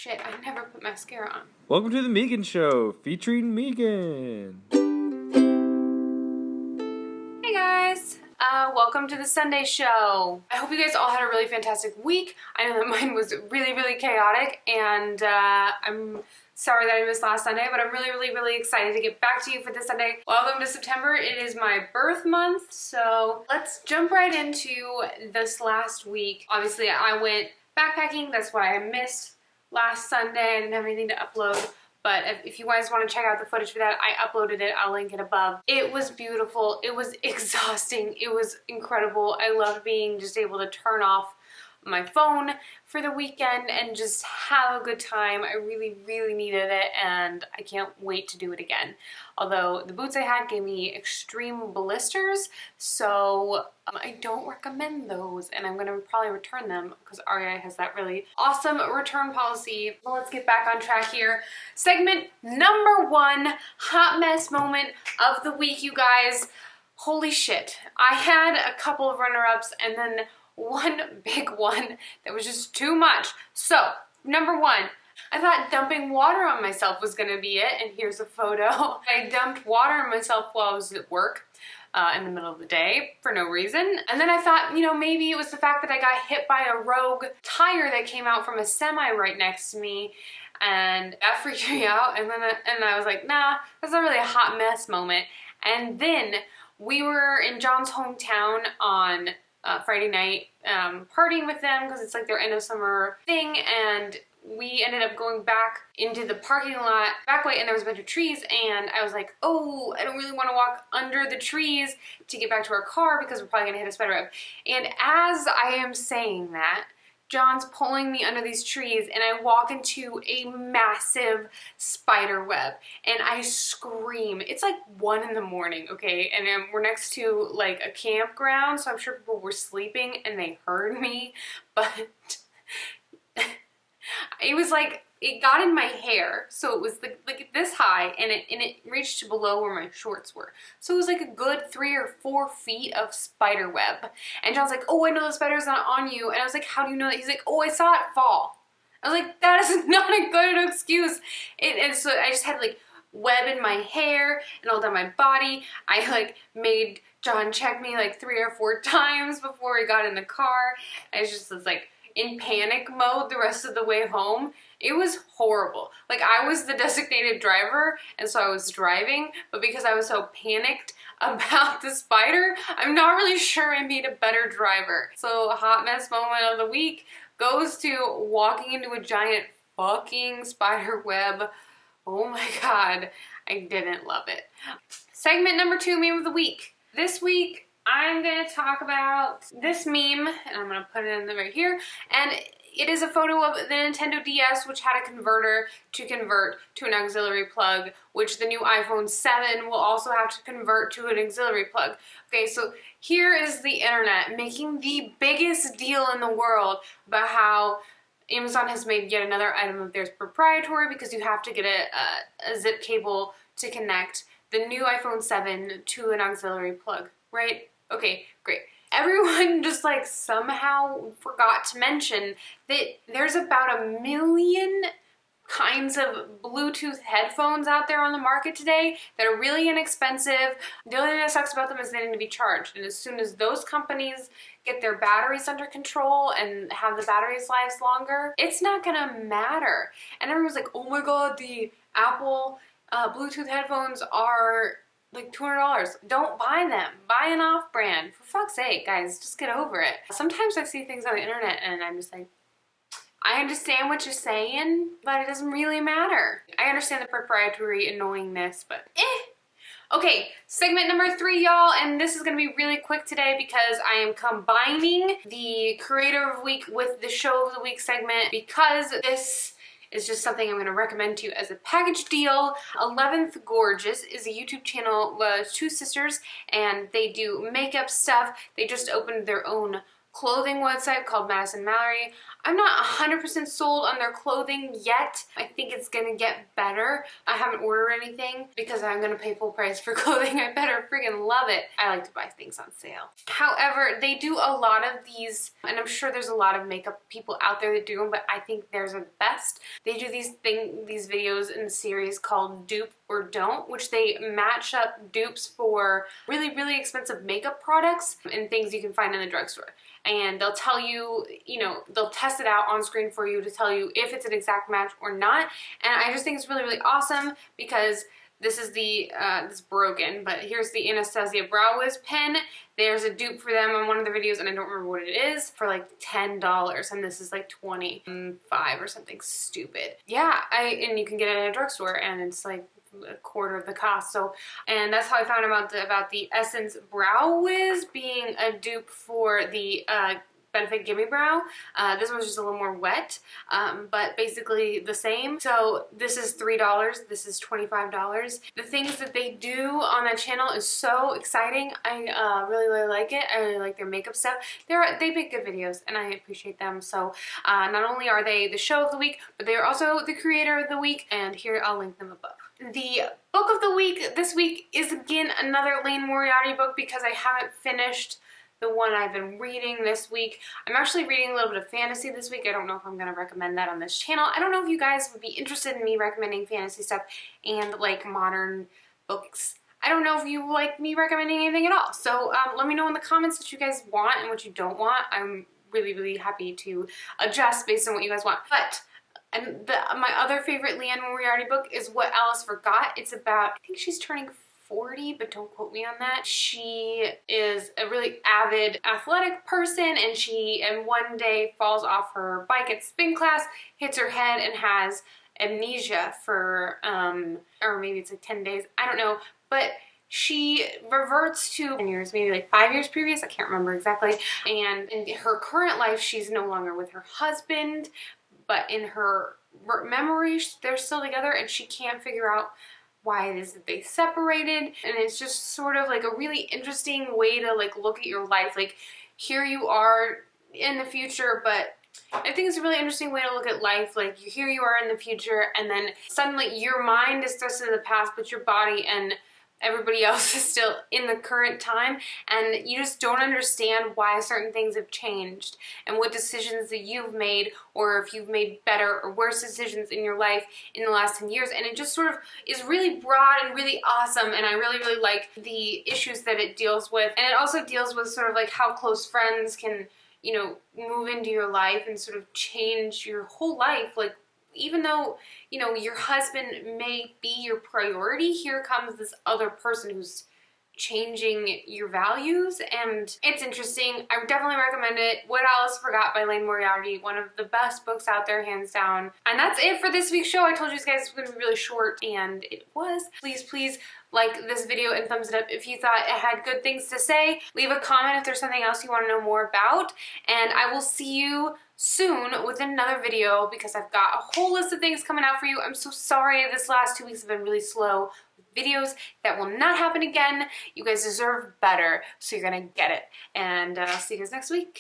shit, I never put mascara on. Welcome to the Meegan Show, featuring Meegan. Hey guys, welcome to the Sunday show. I hope you guys all had a really fantastic week. I know that mine was really chaotic, and I'm sorry that I missed last Sunday, but I'm really excited to get back to you for this Sunday. Welcome to September. It is my birth month, so let's jump right into this last week. Obviously, I went backpacking. That's why I missed last Sunday. I didn't have anything to upload, but if you guys want to check out the footage for that, I uploaded it. I'll link it above. It was beautiful. It was exhausting. It was incredible. I loved being just able to turn off my phone for the weekend and just have a good time. I really needed it, and I can't wait to do it again. Although the boots I had gave me extreme blisters, so I don't recommend those, and I'm gonna probably return them because REI has that really awesome return policy. Well, let's get back on track here. Segment number 1, hot mess moment of the week, you guys. Holy shit. I had a couple of runner-ups and then one big one that was just too much. So, number 1, I thought dumping water on myself was gonna be it, and here's a photo. I dumped water on myself while I was at work in the middle of the day for no reason. And then I thought, you know, maybe it was the fact that I got hit by a rogue tire that came out from a semi right next to me, and that freaked me out. And then I was like, nah, that's not really a hot mess moment. And then we were in John's hometown on Friday night, partying with them because it's like their end of summer thing, and we ended up going back into the parking lot back way, and there was a bunch of trees, and I was like, oh, I don't really want to walk under the trees to get back to our car because we're probably gonna hit a spider web. And as I am saying that, John's pulling me under these trees, and I walk into a massive spider web, and I scream. It's like 1 in the morning, okay? And we're next to like a campground, so I'm sure people were sleeping and they heard me, but it was like, it got in my hair, so it was like this high, and it reached to below where my shorts were. So it was like a good 3 or 4 feet of spider web. And John's like, oh, I know the spider's not on you. And I was like, how do you know that? He's like, oh, I saw it fall. I was like, that is not a good excuse. And so I just had like web in my hair and all down my body. I like made John check me like 3 or 4 times before we got in the car. I just was like in panic mode the rest of the way home. It was horrible. Like, I was the designated driver, and so I was driving, but because I was so panicked about the spider, I'm not really sure I made a better driver. So, hot mess moment of the week goes to walking into a giant fucking spider web. Oh my god, I didn't love it. Segment number 2, meme of the week. This week, I'm gonna talk about this meme, and I'm gonna put it in right here, and it is a photo of the Nintendo DS, which had a converter to convert to an auxiliary plug, which the new iPhone 7 will also have to convert to an auxiliary plug. Okay, so here is the internet making the biggest deal in the world about how Amazon has made yet another item of theirs proprietary because you have to get a zip cable to connect the new iPhone 7 to an auxiliary plug, right? Okay, great. Everyone just like somehow forgot to mention that there's about 1 million kinds of Bluetooth headphones out there on the market today that are really inexpensive. The only thing that sucks about them is they need to be charged. And as soon as those companies get their batteries under control and have the batteries lives longer, it's not gonna matter. And everyone's like, oh my god, the Apple Bluetooth headphones are like $200. Don't buy them. Buy an off-brand. For fuck's sake, guys, just get over it. Sometimes I see things on the internet and I'm just like, I understand what you're saying, but it doesn't really matter. I understand the proprietary annoyingness, but Okay, segment number 3, y'all, and this is gonna be really quick today because I am combining the Creator of the Week with the Show of the Week segment because this is just something I'm going to recommend to you as a package deal. 11th Gorgeous is a YouTube channel with 2 sisters, and they do makeup stuff. They just opened their own clothing website called Madison Mallory. I'm not 100% sold on their clothing yet. I think it's gonna get better. I haven't ordered anything because I'm gonna pay full price for clothing. I better freaking love it. I like to buy things on sale. However, they do a lot of these, and I'm sure there's a lot of makeup people out there that do them, but I think theirs are the best. They do these videos in the series called Dupe or Don't, which they match up dupes for really, really expensive makeup products and things you can find in the drugstore. And they'll tell you, they'll test it out on screen for you to tell you if it's an exact match or not. And I just think it's really, really awesome because this is it's broken, but here's the Anastasia Brow Wiz pen. There's a dupe for them on one of the videos, and I don't remember what it is, for like $10, and this is like $25 or something stupid. Yeah, and you can get it at a drugstore, and it's like a quarter of the cost. So, and that's how I found about the Essence Brow Wiz being a dupe for the Benefit Gimme Brow. This one's just a little more wet, but basically the same. So this is $3, this is $25. The things that they do on that channel is so exciting. I really, really like it. I really like their makeup stuff. They make good videos, and I appreciate them. So not only are they the show of the week, but they are also the creator of the week, and here I'll link them above. The book of the week this week is again another Lane Moriarty book because I haven't finished the one I've been reading this week. I'm actually reading a little bit of fantasy this week. I don't know if I'm going to recommend that on this channel. I don't know if you guys would be interested in me recommending fantasy stuff and like modern books. I don't know if you like me recommending anything at all. So let me know in the comments what you guys want and what you don't want. I'm really, really happy to adjust based on what you guys want. But my other favorite Leanne Moriarty book is What Alice Forgot. It's about, I think she's turning 40, but don't quote me on that. She is a really avid athletic person, and one day falls off her bike at spin class, hits her head, and has amnesia for, or maybe it's like 10 days, I don't know, but she reverts to 10 years, maybe like 5 years previous, I can't remember exactly, and in her current life, she's no longer with her husband, but in her memories, they're still together, and she can't figure out why it is that they separated. And it's just sort of like a really interesting way to like look at your life. Like, here you are in the future, but I think it's a really interesting way to look at life. Like, here you are in the future, and then suddenly your mind is thrust into the past, but your body and everybody else is still in the current time, and you just don't understand why certain things have changed and what decisions that you've made, or if you've made better or worse decisions in your life in the last 10 years. And it just sort of is really broad and really awesome, and I really, really like the issues that it deals with. And it also deals with sort of like how close friends can, move into your life and sort of change your whole life. Like, even though, your husband may be your priority, here comes this other person who's changing your values, and it's interesting. I would definitely recommend it. What Alice Forgot by Lane Moriarty, one of the best books out there, hands down. And that's it for this week's show. I told you guys it was going to be really short, and it was. Please, please like this video and thumbs it up if you thought it had good things to say. Leave a comment if there's something else you want to know more about, and I will see you soon with another video because I've got a whole list of things coming out for you. I'm so sorry this last 2 weeks have been really slow with videos. That will not happen again. You guys deserve better, so you're gonna get it. And I'll see you guys next week.